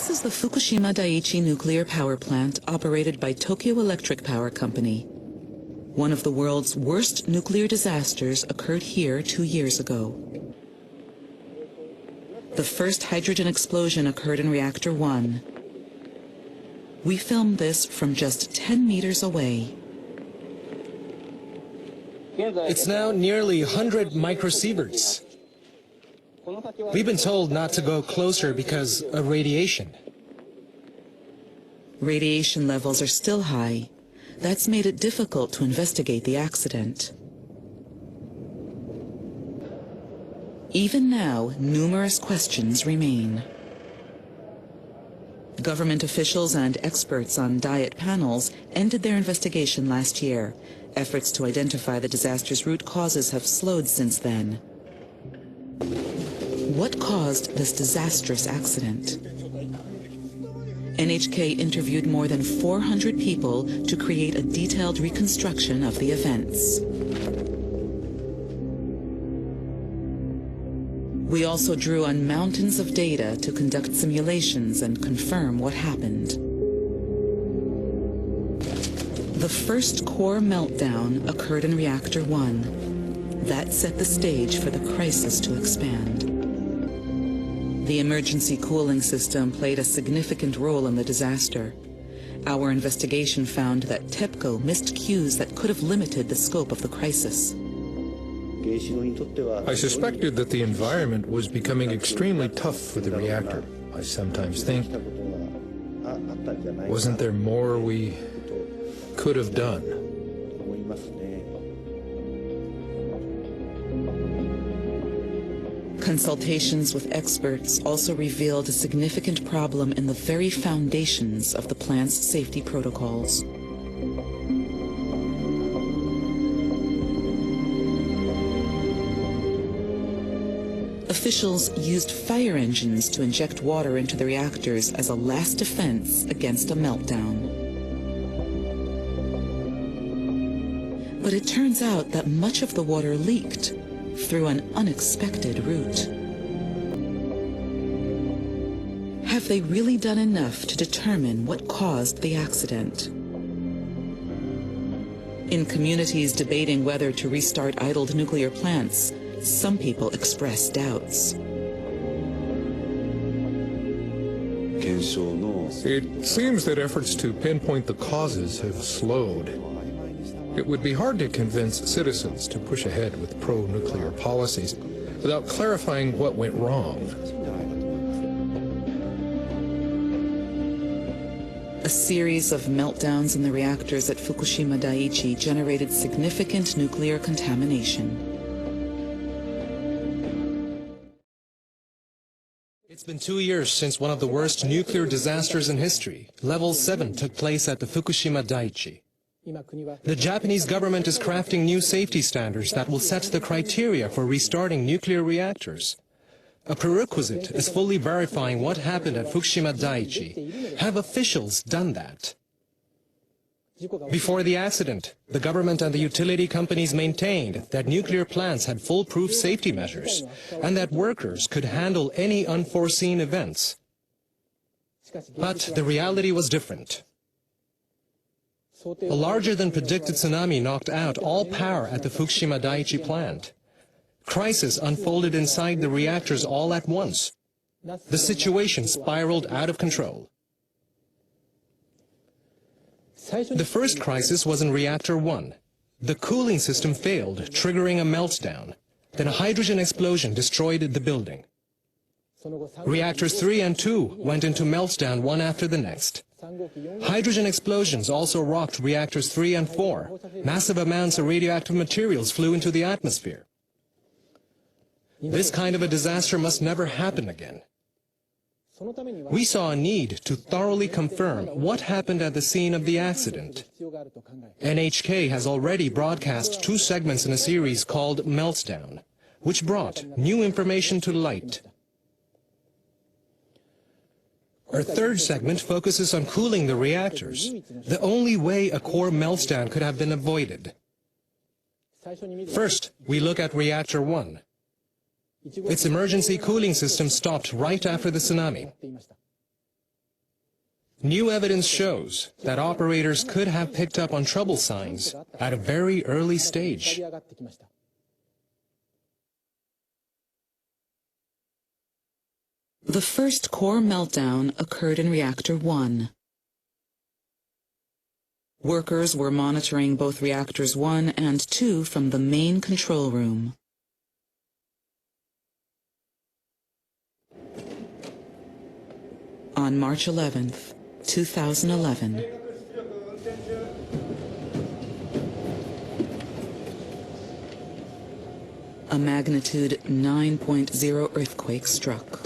This is the Fukushima Daiichi nuclear power plant operated by Tokyo Electric Power Company. One of the world's worst nuclear disasters occurred here 2 years ago. The first hydrogen explosion occurred in Reactor 1. We filmed this from just 10 meters away. It's now nearly 100 microsieverts. We've been told not to go closer because of radiation. Radiation levels are still high. That's made it difficult to investigate the accident. Even now, numerous questions remain. Government officials and experts on diet panels ended their investigation last year. Efforts to identify the disaster's root causes have slowed since then. What caused this disastrous accident? NHK interviewed more than 400 people to create a detailed reconstruction of the events. We also drew on mountains of data to conduct simulations and confirm what happened. The first core meltdown occurred in Reactor 1. That set the stage for the crisis to expand. The emergency cooling system played a significant role in the disaster. Our investigation found that Tepco missed cues that could have limited the scope of the crisis. I suspected that the environment was becoming extremely tough for the reactor. I sometimes think, wasn't there more we could have done? Consultations with experts also revealed a significant problem in the very foundations of the plant's safety protocols. Officials used fire engines to inject water into the reactors as a last defense against a meltdown. But it turns out that much of the water leaked through an unexpected route. Have they really done enough to determine what caused the accident? In communities debating whether to restart idled nuclear plants, some people express doubts. It seems that efforts to pinpoint the causes have slowed. It would be hard to convince citizens to push ahead with pro-nuclear policies without clarifying what went wrong. A series of meltdowns in the reactors at Fukushima Daiichi generated significant nuclear contamination. It's been 2 years since one of the worst nuclear disasters in history, Level 7, took place at the Fukushima Daiichi. The Japanese government is crafting new safety standards that will set the criteria for restarting nuclear reactors. A prerequisite is fully verifying what happened at Fukushima Daiichi. Have officials done that? Before the accident, the government and the utility companies maintained that nuclear plants had foolproof safety measures and that workers could handle any unforeseen events. But the reality was different. A larger-than-predicted tsunami knocked out all power at the Fukushima Daiichi plant. Crisis unfolded inside the reactors all at once. The situation spiraled out of control. The first crisis was in Reactor 1. The cooling system failed, triggering a meltdown. Then a hydrogen explosion destroyed the building. Reactors 3 and 2 went into meltdown one after the next. Hydrogen explosions also rocked reactors 3 and 4. Massive amounts of radioactive materials flew into the atmosphere. This kind of a disaster must never happen again. We saw a need to thoroughly confirm what happened at the scene of the accident. NHK has already broadcast 2 segments in a series called Meltdown, which brought new information to light. Our third segment focuses on cooling the reactors, the only way a core meltdown could have been avoided. First, we look at Reactor 1. Its emergency cooling system stopped right after the tsunami. New evidence shows that operators could have picked up on trouble signs at a very early stage. The first core meltdown occurred in Reactor 1. Workers were monitoring both Reactors 1 and 2 from the main control room. On March 11th, 2011. A magnitude 9.0 earthquake struck.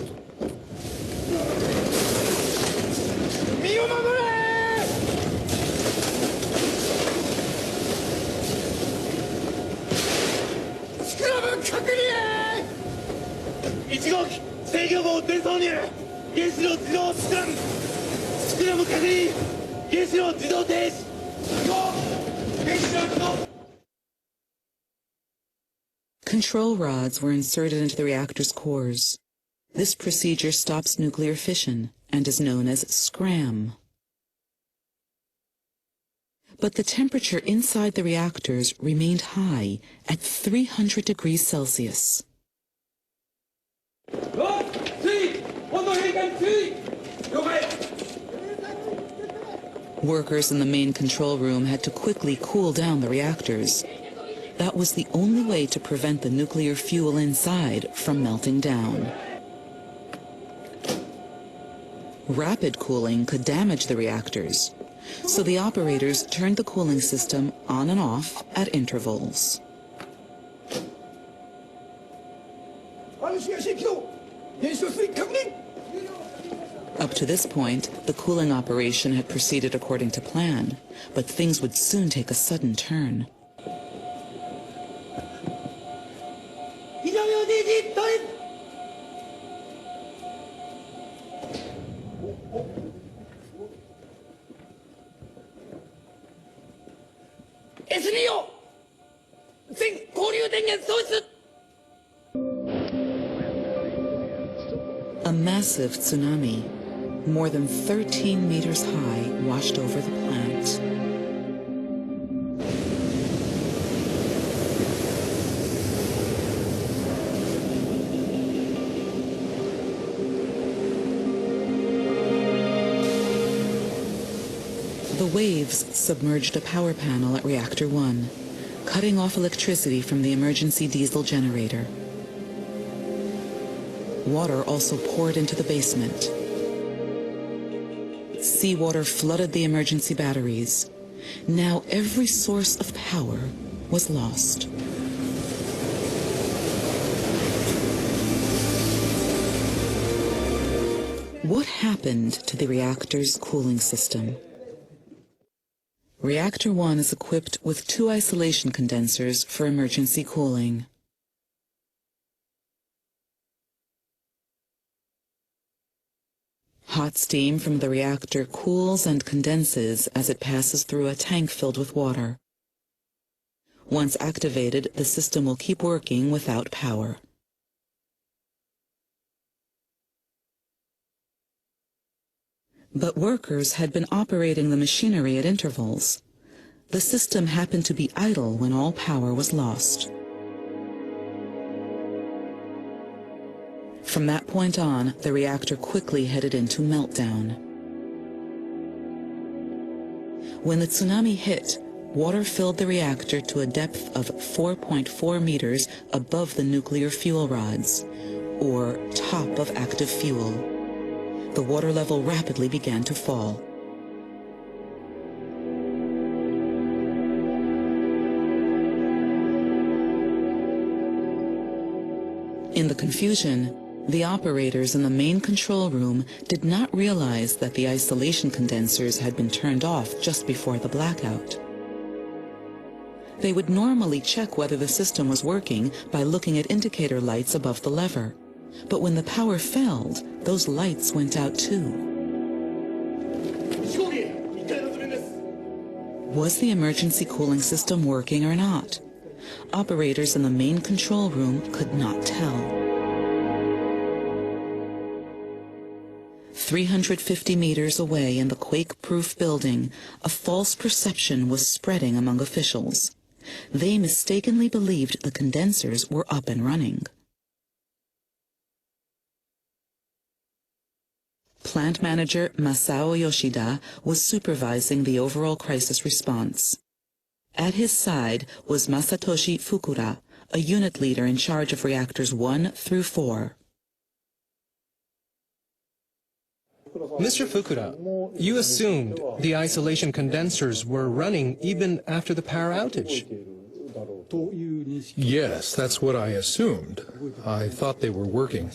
Control rods were inserted into the reactor's cores. This procedure stops nuclear fission and is known as scram. But the temperature inside the reactors remained high at 300 degrees Celsius. Workers in the main control room had to quickly cool down the reactors. That was the only way to prevent the nuclear fuel inside from melting down. Rapid cooling could damage the reactors, so the operators turned the cooling system on and off at intervals. Up to this point, the cooling operation had proceeded according to plan, but things would soon take a sudden turn. A massive tsunami, more than 13 meters high, washed over the plant. The waves submerged a power panel at Reactor 1, cutting off electricity from the emergency diesel generator. Water also poured into the basement. Seawater flooded the emergency batteries. Now every source of power was lost. What happened to the reactor's cooling system? Reactor 1 is equipped with 2 isolation condensers for emergency cooling. Hot steam from the reactor cools and condenses as it passes through a tank filled with water. Once activated, the system will keep working without power. But workers had been operating the machinery at intervals. The system happened to be idle when all power was lost. From that point on, the reactor quickly headed into meltdown. When the tsunami hit, water filled the reactor to a depth of 4.4 meters above the nuclear fuel rods, or top of active fuel. The water level rapidly began to fall. In the confusion, the operators in the main control room did not realize that the isolation condensers had been turned off just before the blackout. They would normally check whether the system was working by looking at indicator lights above the lever. But when the power failed, those lights went out too. Was the emergency cooling system working or not? Operators in the main control room could not tell. 350 meters away in the quake-proof building, a false perception was spreading among officials. They mistakenly believed the condensers were up and running. Plant manager Masao Yoshida was supervising the overall crisis response. At his side was Masatoshi Fukura, a unit leader in charge of reactors 1 through 4. Mr. Fukura, you assumed the isolation condensers were running even after the power outage. Yes, that's what I assumed. I thought they were working.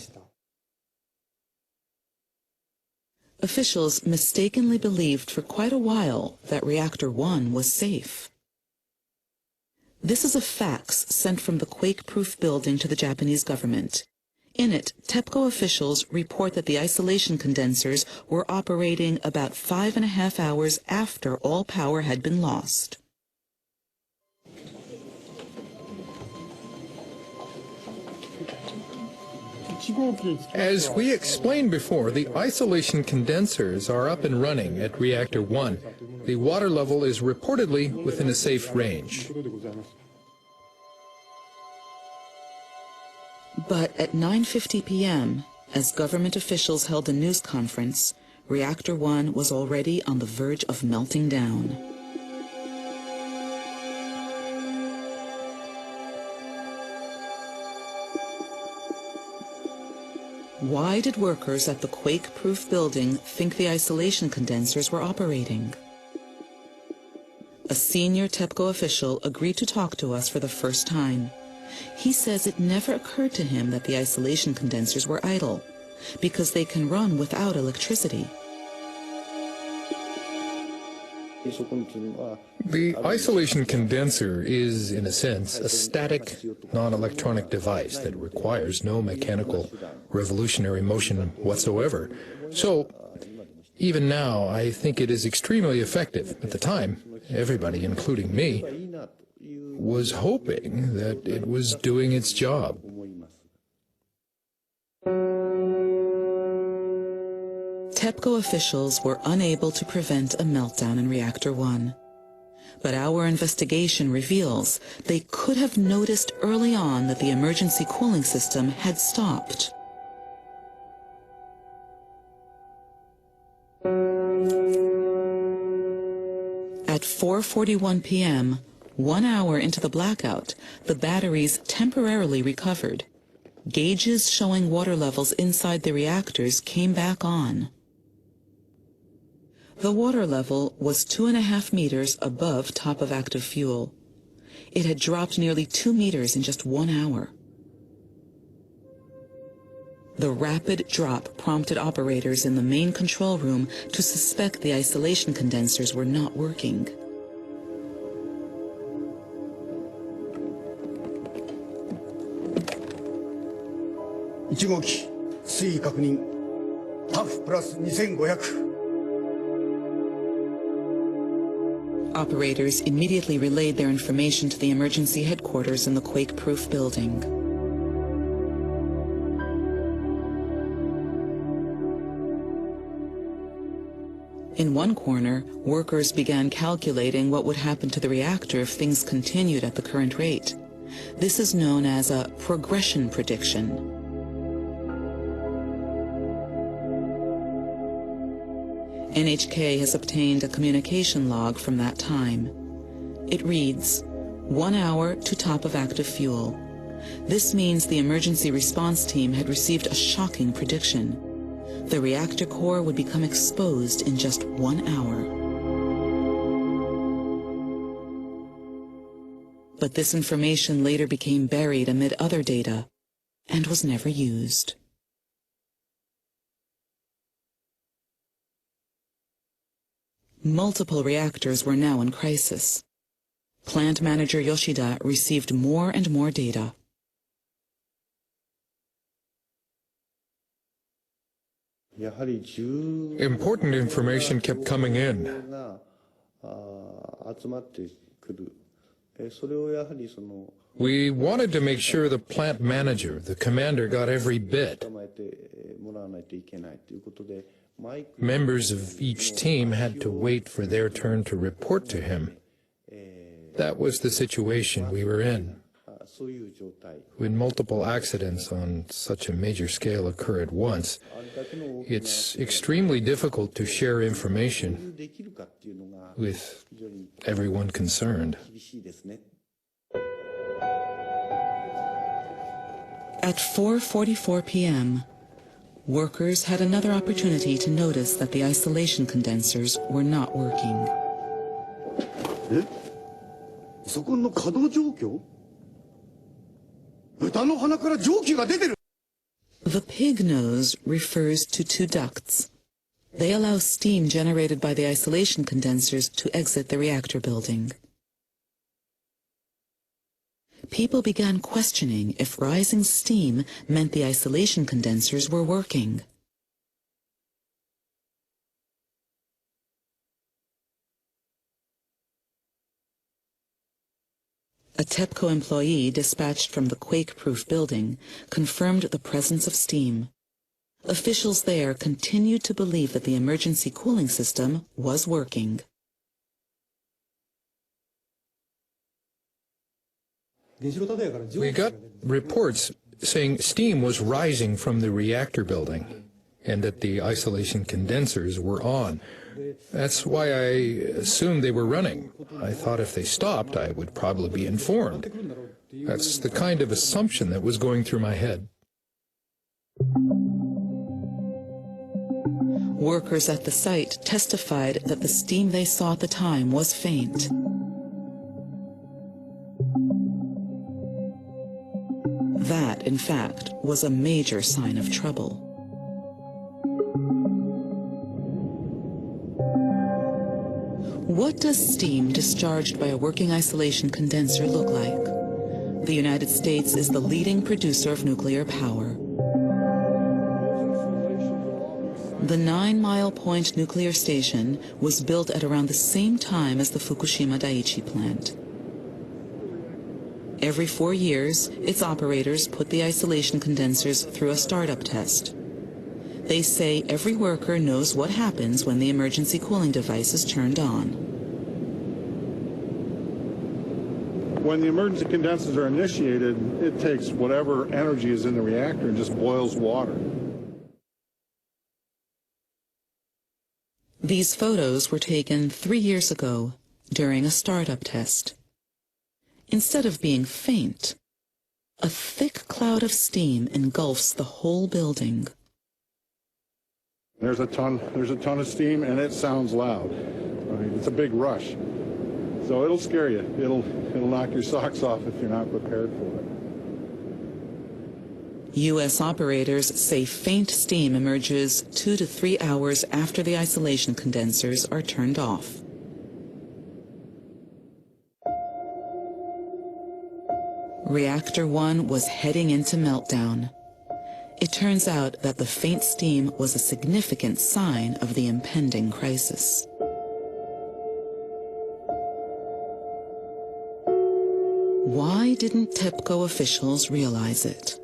Officials mistakenly believed for quite a while that Reactor 1 was safe. This is a fax sent from the quake-proof building to the Japanese government. In it, Tepco officials report that the isolation condensers were operating about 5.5 hours after all power had been lost. As we explained before, the isolation condensers are up and running at Reactor 1. The water level is reportedly within a safe range. But at 9:50 p.m., as government officials held a news conference, Reactor 1 was already on the verge of melting down. Why did workers at the quake-proof building think the isolation condensers were operating? A senior Tepco official agreed to talk to us for the first time. He says it never occurred to him that the isolation condensers were idle, because they can run without electricity. The isolation condenser is, in a sense, a static, non-electronic device that requires no mechanical revolutionary motion whatsoever. So, even now, I think it is extremely effective. At the time, everybody, including me, was hoping that it was doing its job. Tepco officials were unable to prevent a meltdown in Reactor 1. But our investigation reveals they could have noticed early on that the emergency cooling system had stopped. At 4:41 p.m., 1 hour into the blackout, the batteries temporarily recovered. Gauges showing water levels inside the reactors came back on. The water level was 2.5 meters above top of active fuel. It had dropped nearly 2 meters in just 1 hour. The rapid drop prompted operators in the main control room to suspect the isolation condensers were not working. Operators immediately relayed their information to the emergency headquarters in the quake-proof building. In one corner, workers began calculating what would happen to the reactor if things continued at the current rate. This is known as a progression prediction. NHK has obtained a communication log from that time. It reads, 1 hour to top of active fuel. This means the emergency response team had received a shocking prediction. The reactor core would become exposed in just 1 hour. But this information later became buried amid other data and was never used. Multiple reactors were now in crisis. Plant manager Yoshida received more and more data. Important information kept coming in. We wanted to make sure the plant manager, the commander, got every bit. Members of each team had to wait for their turn to report to him. That was the situation we were in. When multiple accidents on such a major scale occur at once, it's extremely difficult to share information with everyone concerned. At 4:44 p.m., workers had another opportunity to notice that the isolation condensers were not working. The pig nose refers to two ducts. They allow steam generated by the isolation condensers to exit the reactor building. People began questioning if rising steam meant the isolation condensers were working. A Tepco employee dispatched from the quake-proof building confirmed the presence of steam. Officials there continued to believe that the emergency cooling system was working. We got reports saying steam was rising from the reactor building and that the isolation condensers were on. That's why I assumed they were running. I thought if they stopped, I would probably be informed. That's the kind of assumption that was going through my head. Workers at the site testified that the steam they saw at the time was faint. That, in fact, was a major sign of trouble. What does steam discharged by a working isolation condenser look like? The United States is the leading producer of nuclear power. The 9 Mile Point nuclear station was built at around the same time as the Fukushima Daiichi plant. Every 4 years, its operators put the isolation condensers through a startup test. They say every worker knows what happens when the emergency cooling device is turned on. When the emergency condensers are initiated, it takes whatever energy is in the reactor and just boils water. These photos were taken 3 years ago during a startup test. Instead of being faint, a thick cloud of steam engulfs the whole building. There's a ton of steam, and it sounds loud. I mean, it's a big rush. So it'll scare you. It'll knock your socks off if you're not prepared for it. U.S. operators say faint steam emerges 2 to 3 hours after the isolation condensers are turned off. Reactor 1 was heading into meltdown. It turns out that the faint steam was a significant sign of the impending crisis. Why didn't Tepco officials realize it?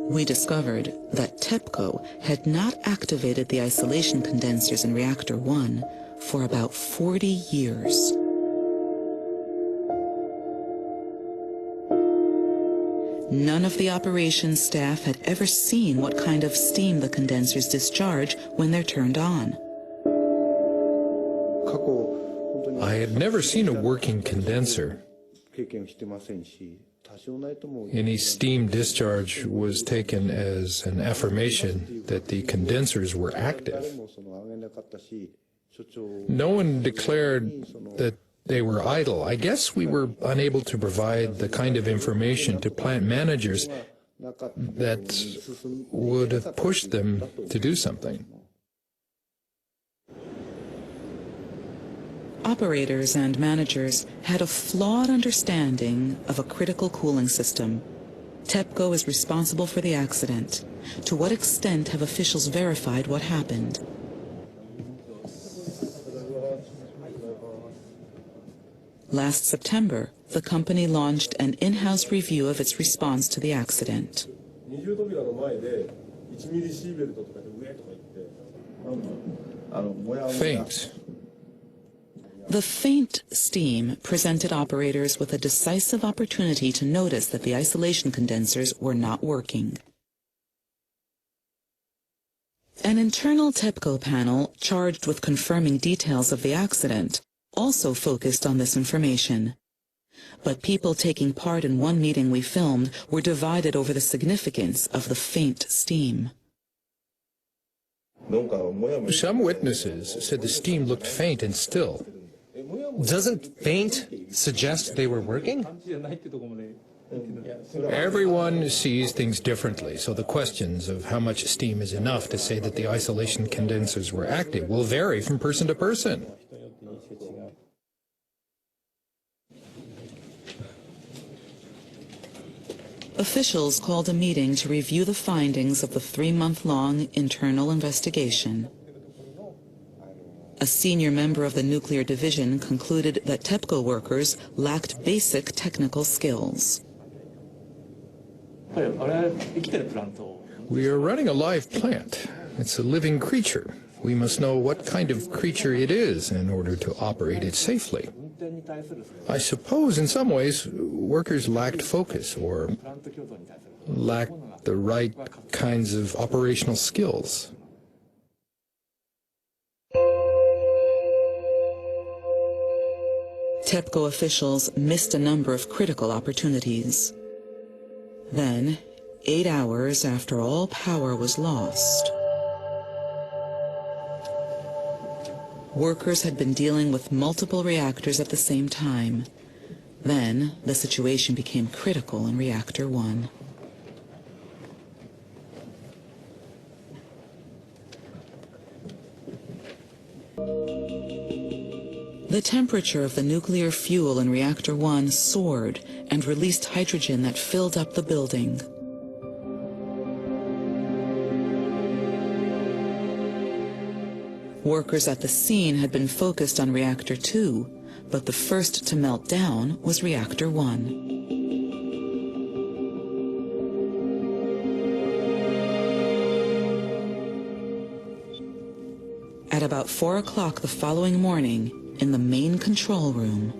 We discovered that Tepco had not activated the isolation condensers in Reactor 1 for about 40 years. None of the operations staff had ever seen what kind of steam the condensers discharge when they're turned on. I had never seen a working condenser. Any steam discharge was taken as an affirmation that the condensers were active. No one declared that they were idle. I guess we were unable to provide the kind of information to plant managers that would have pushed them to do something. Operators and managers had a flawed understanding of a critical cooling system. Tepco is responsible for the accident. To what extent have officials verified what happened? Last September, the company launched an in-house review of its response to the accident. Faint. The faint steam presented operators with a decisive opportunity to notice that the isolation condensers were not working. An internal Tepco panel charged with confirming details of the accident also focused on this information. But people taking part in one meeting we filmed were divided over the significance of the faint steam. Some witnesses said the steam looked faint and still. Doesn't faint suggest they were working? Everyone sees things differently, so the questions of how much steam is enough to say that the isolation condensers were active will vary from person to person. Officials called a meeting to review the findings of the 3-month-long internal investigation. A senior member of the nuclear division concluded that Tepco workers lacked basic technical skills. We are running a live plant. It's a living creature. We must know what kind of creature it is in order to operate it safely. I suppose in some ways workers lacked focus or lacked the right kinds of operational skills. Tepco officials missed a number of critical opportunities. Then, 8 hours after all power was lost, workers had been dealing with multiple reactors at the same time. Then, the situation became critical in Reactor 1. The temperature of the nuclear fuel in Reactor 1 soared and released hydrogen that filled up the building. Workers at the scene had been focused on Reactor 2, but the first to melt down was Reactor 1. At about 4 o'clock the following morning, in the main control room,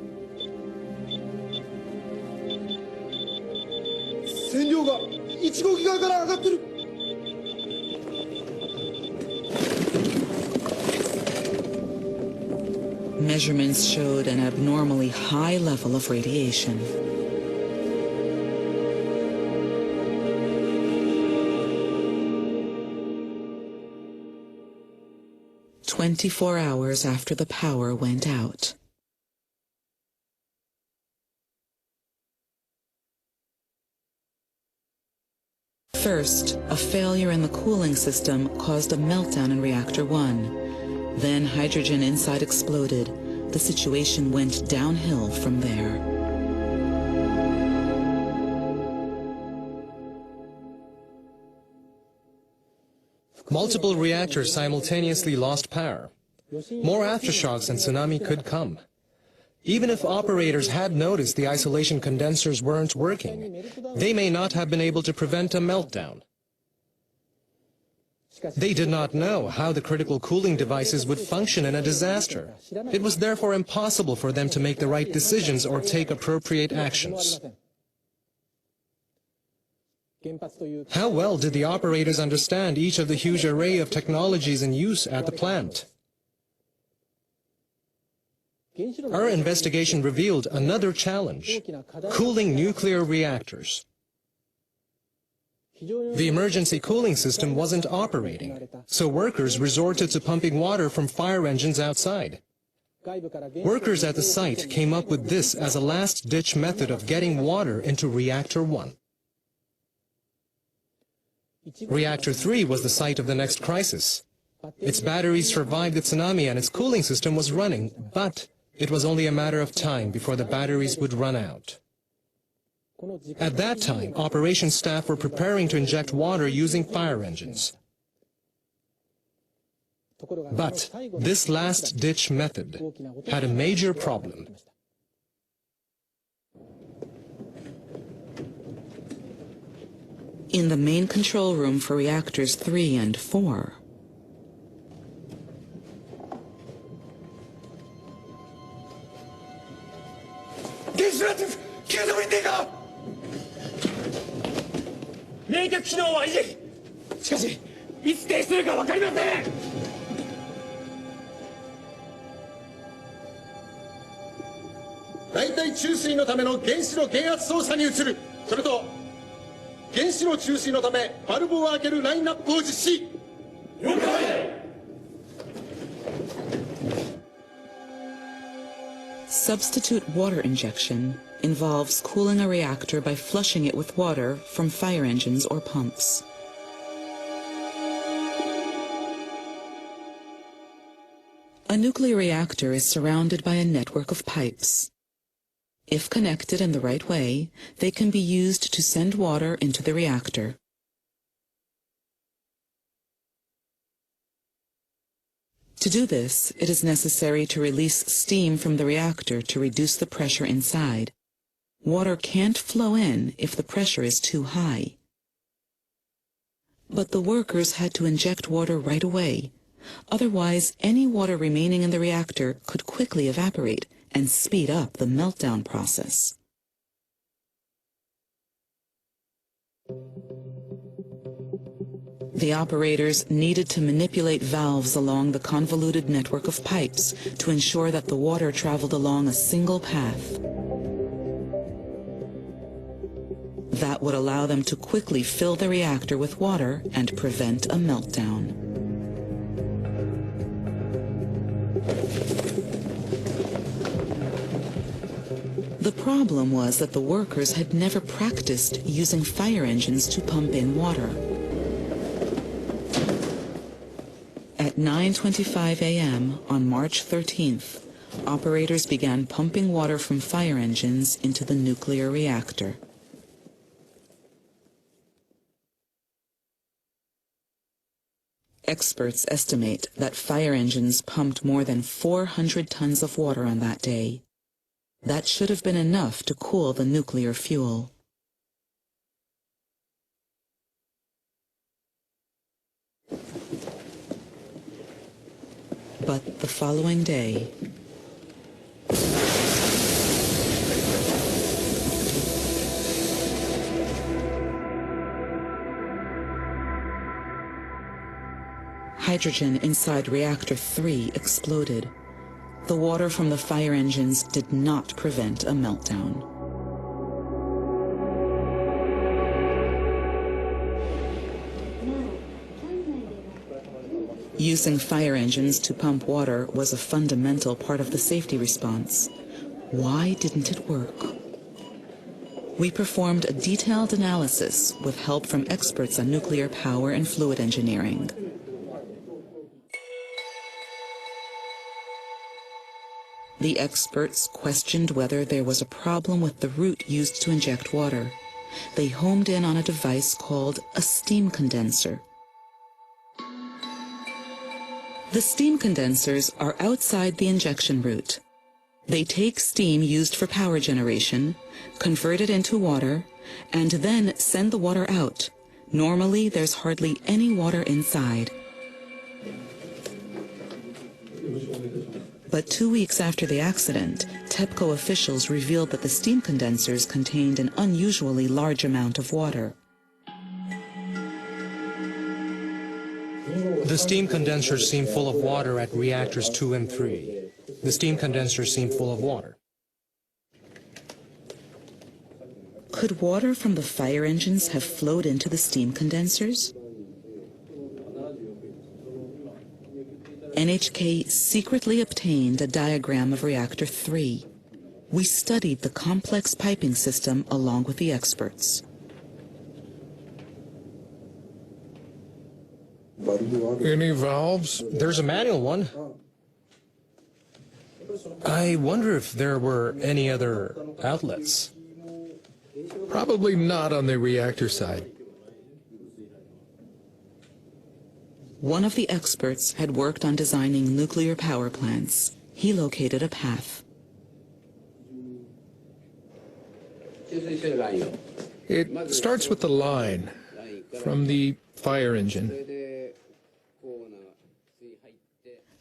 measurements showed an abnormally high level of radiation. "24 hours after the power went out. First, a failure in the cooling system caused a meltdown in Reactor 1. Then hydrogen inside exploded. The situation went downhill from there. Multiple reactors simultaneously lost power. More aftershocks and tsunami could come. Even if operators had noticed the isolation condensers weren't working, they may not have been able to prevent a meltdown. They did not know how the critical cooling devices would function in a disaster. It was therefore impossible for them to make the right decisions or take appropriate actions. How well did the operators understand each of the huge array of technologies in use at the plant? Our investigation revealed another challenge: cooling nuclear reactors. The emergency cooling system wasn't operating, so workers resorted to pumping water from fire engines outside. Workers at the site came up with this as a last-ditch method of getting water into Reactor 1. Reactor 3 was the site of the next crisis. Its batteries survived the tsunami and its cooling system was running, but it was only a matter of time before the batteries would run out. At that time, operations staff were preparing to inject water using fire engines. But this last-ditch method had a major problem. In the main control room for reactors 3 and 4, substitute water injection involves cooling a reactor by flushing it with water from fire engines or pumps. A nuclear reactor is surrounded by a network of pipes. If connected in the right way, they can be used to send water into the reactor. To do this, it is necessary to release steam from the reactor to reduce the pressure inside. Water can't flow in if the pressure is too high. But the workers had to inject water right away. Otherwise, any water remaining in the reactor could quickly evaporate and speed up the meltdown process. The operators needed to manipulate valves along the convoluted network of pipes to ensure that the water traveled along a single path. That would allow them to quickly fill the reactor with water and prevent a meltdown. The problem was that the workers had never practiced using fire engines to pump in water. At 9:25 a.m. on March 13th, operators began pumping water from fire engines into the nuclear reactor. Experts estimate that fire engines pumped more than 400 tons of water on that day. That should have been enough to cool the nuclear fuel. But the following day, hydrogen inside reactor 3 exploded. The water from the fire engines did not prevent a meltdown. Using fire engines to pump water was a fundamental part of the safety response. Why didn't it work? We performed a detailed analysis with help from experts on nuclear power and fluid engineering. The experts questioned whether there was a problem with the route used to inject water. They homed in on a device called a steam condenser. The steam condensers are outside the injection route. They take steam used for power generation, convert it into water, and then send the water out. Normally, there's hardly any water inside. But 2 weeks after the accident, Tepco officials revealed that the steam condensers contained an unusually large amount of water. The steam condensers seem full of water at reactors 2 and 3. The steam condensers seem full of water. Could water from the fire engines have flowed into the steam condensers? NHK secretly obtained a diagram of reactor 3. We studied the complex piping system along with the experts. Any valves? There's a manual one. I wonder if there were any other outlets. Probably not on the reactor side. One of the experts had worked on designing nuclear power plants. He located a path. It starts with the line. from the fire engine.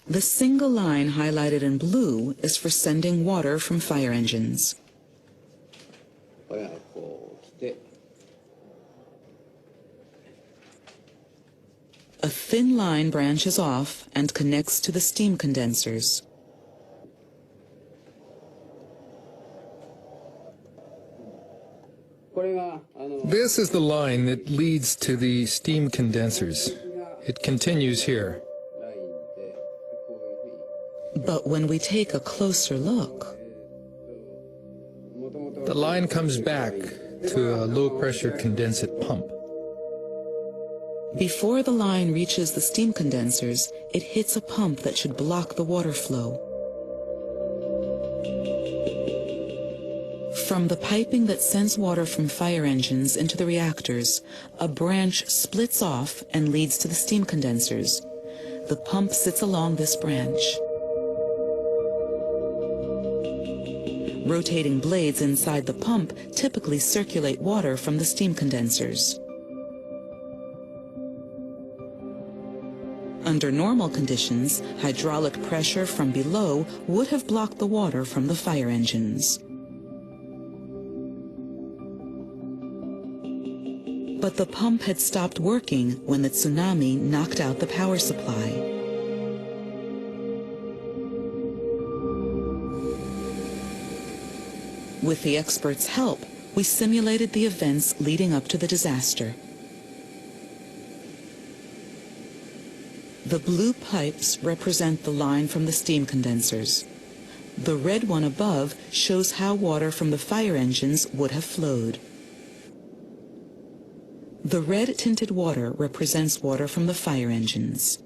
The single line highlighted in blue is for sending water from fire engines. A thin line branches off and connects to the steam condensers. This is the line that leads to the steam condensers. It continues here. But when we take a closer look, The line comes back to a low-pressure condensate pump. before the line reaches the steam condensers, it hits a pump that should block the water flow. From the piping that sends water from fire engines into the reactors, a branch splits off and leads to the steam condensers. The pump sits along this branch. Rotating blades inside the pump typically circulate water from the steam condensers. Under normal conditions, hydraulic pressure from below would have blocked the water from the fire engines. But the pump had stopped working when the tsunami knocked out the power supply. With the experts' help, we simulated the events leading up to the disaster. The blue pipes represent the line from the steam condensers. The red one above shows how water from the fire engines would have flowed. The red-tinted water represents water from the fire engines.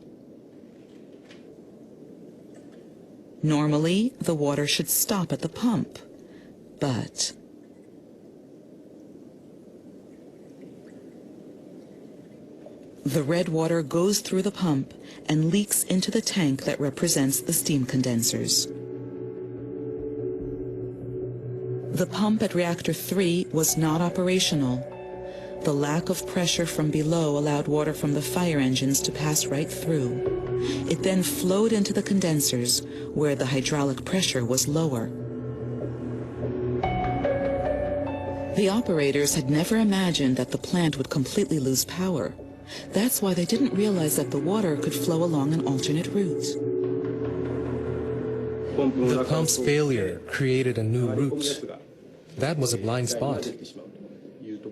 Normally, the water should stop at the pump, but the red water goes through the pump and leaks into the tank that represents the steam condensers. The pump at reactor 3 was not operational. The lack of pressure from below allowed water from the fire engines to pass right through. It then flowed into the condensers, where the hydraulic pressure was lower. The operators had never imagined that the plant would completely lose power. That's why they didn't realize that the water could flow along an alternate route. The pump's failure created a new route. That was a blind spot.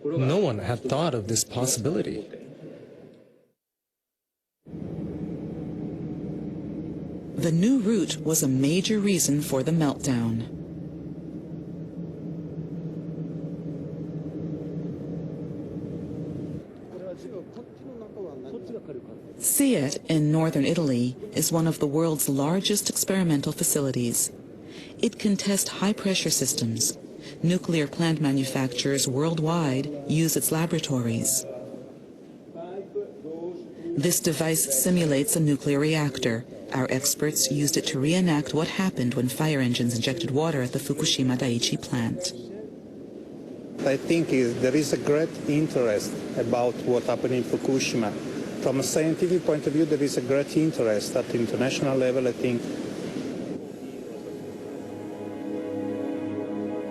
No one had thought of this possibility. The new route was a major reason for the meltdown. Siet in northern Italy is one of the world's largest experimental facilities. It can test high-pressure systems. Nuclear plant manufacturers worldwide use its laboratories. This device simulates a nuclear reactor. Our experts used it to reenact what happened when fire engines injected water at the Fukushima Daiichi plant. I think there is a great interest about what happened in Fukushima. From a scientific point of view, there is a great interest at the international level, I think.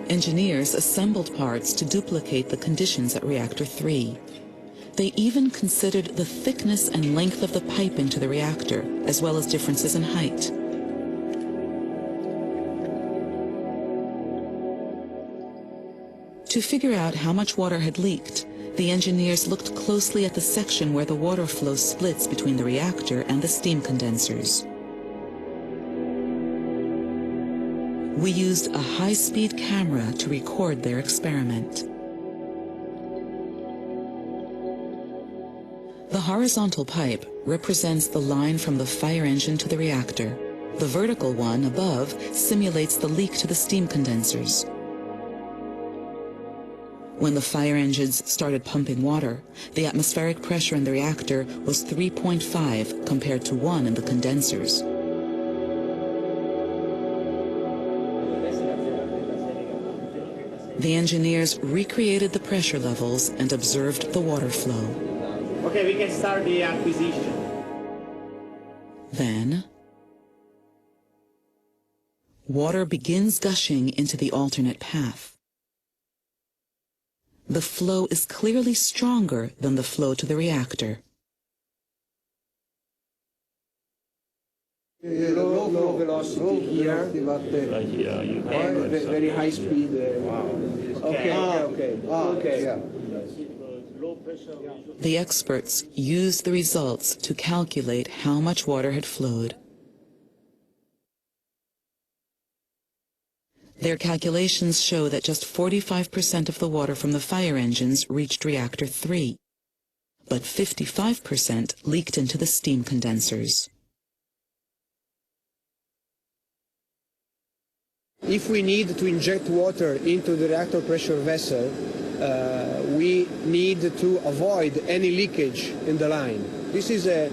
Engineers assembled parts to duplicate the conditions at Reactor 3. They even considered the thickness and length of the piping to the reactor, as well as differences in height. To figure out how much water had leaked, the engineers looked closely at the section where the water flow splits between the reactor and the steam condensers. We used a high-speed camera to record their experiment. The horizontal pipe represents the line from the fire engine to the reactor. The vertical one above simulates the leak to the steam condensers. When the fire engines started pumping water, the atmospheric pressure in the reactor was 3.5 compared to 1 in the condensers. The engineers recreated the pressure levels and observed the water flow. Okay, we can start the acquisition. Then, water begins gushing into the alternate path. The flow is clearly stronger than the flow to the reactor. Low velocity here, very high speed. Okay. The experts used the results to calculate how much water had flowed. Their calculations show that just 45% of the water from the fire engines reached reactor 3, but 55% leaked into the steam condensers. If we need to inject water into the reactor pressure vessel, we need to avoid any leakage in the line. This is an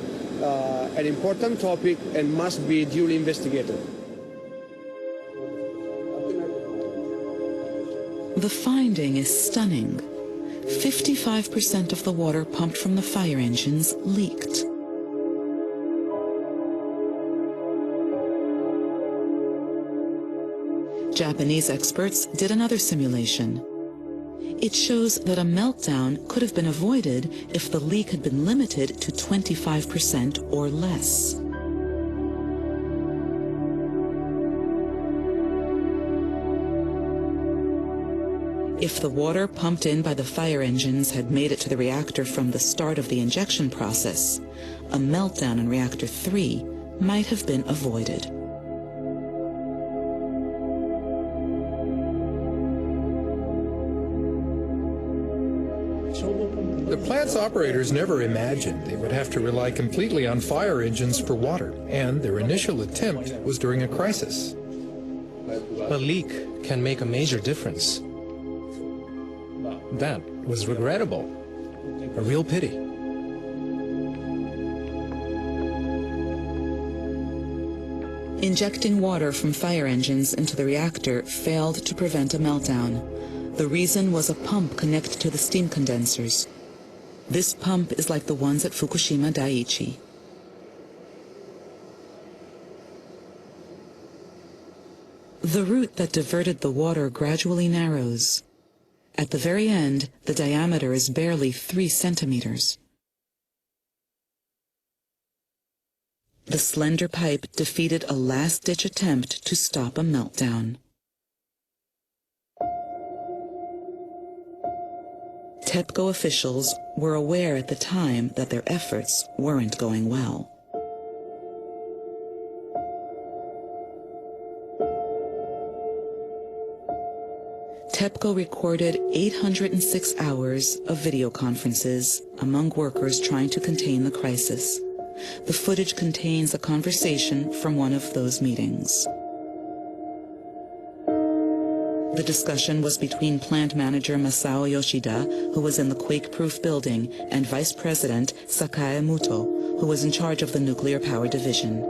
important topic and must be duly investigated. The finding is stunning. 55% of the water pumped from the fire engines leaked. Japanese experts did another simulation. It shows that a meltdown could have been avoided if the leak had been limited to 25% or less. If the water pumped in by the fire engines had made it to the reactor from the start of the injection process, a meltdown in reactor 3 might have been avoided. The plant's operators never imagined they would have to rely completely on fire engines for water, and their initial attempt was during a crisis. A leak can make a major difference. That was regrettable. A real pity. Injecting water from fire engines into the reactor failed to prevent a meltdown. The reason was a pump connected to the steam condensers. This pump is like the ones at Fukushima Daiichi. The route that diverted the water gradually narrows. At the very end, the diameter is barely 3 centimeters. The slender pipe defeated a last-ditch attempt to stop a meltdown. Tepco officials were aware at the time that their efforts weren't going well. Tepco recorded 806 hours of video conferences among workers trying to contain the crisis. The footage contains a conversation from one of those meetings. The discussion was between plant manager Masao Yoshida, who was in the quake-proof building, and Vice President Sakae Muto, who was in charge of the nuclear power division.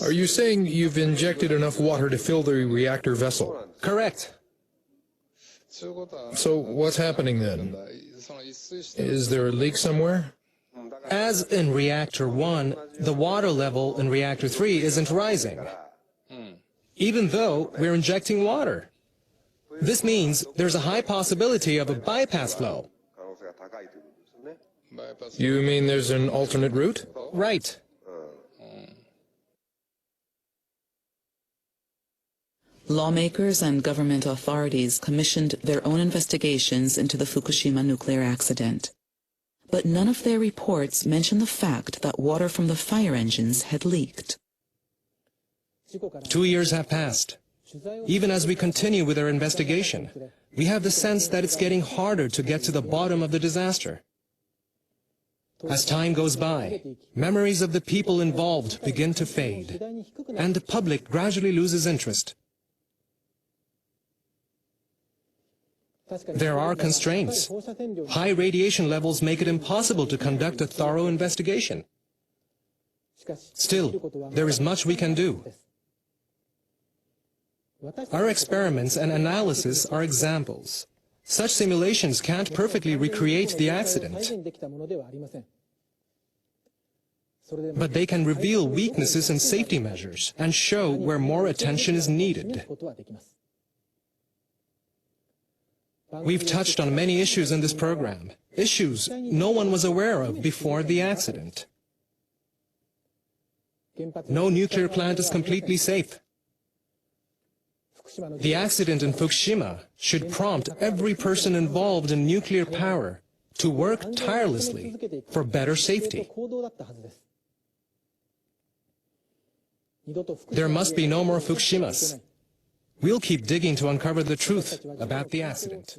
Are you saying you've injected enough water to fill the reactor vessel? Correct. So what's happening then? Is there a leak somewhere? As in reactor 1, the water level in reactor 3 isn't rising, even though we're injecting water. This means there's a high possibility of a bypass flow. You mean there's an alternate route? Right. Lawmakers and government authorities commissioned their own investigations into the Fukushima nuclear accident. But none of their reports mention the fact that water from the fire engines had leaked. 2 years have passed. Even as we continue with our investigation, we have the sense that it's getting harder to get to the bottom of the disaster. As time goes by, memories of the people involved begin to fade, and the public gradually loses interest. There are constraints. High radiation levels make it impossible to conduct a thorough investigation. Still, there is much we can do. Our experiments and analysis are examples. Such simulations can't perfectly recreate the accident, but they can reveal weaknesses in safety measures and show where more attention is needed. We've touched on many issues in this program, issues no one was aware of before the accident. No nuclear plant is completely safe. The accident in Fukushima should prompt every person involved in nuclear power to work tirelessly for better safety. There must be no more Fukushimas. We'll keep digging to uncover the truth about the accident.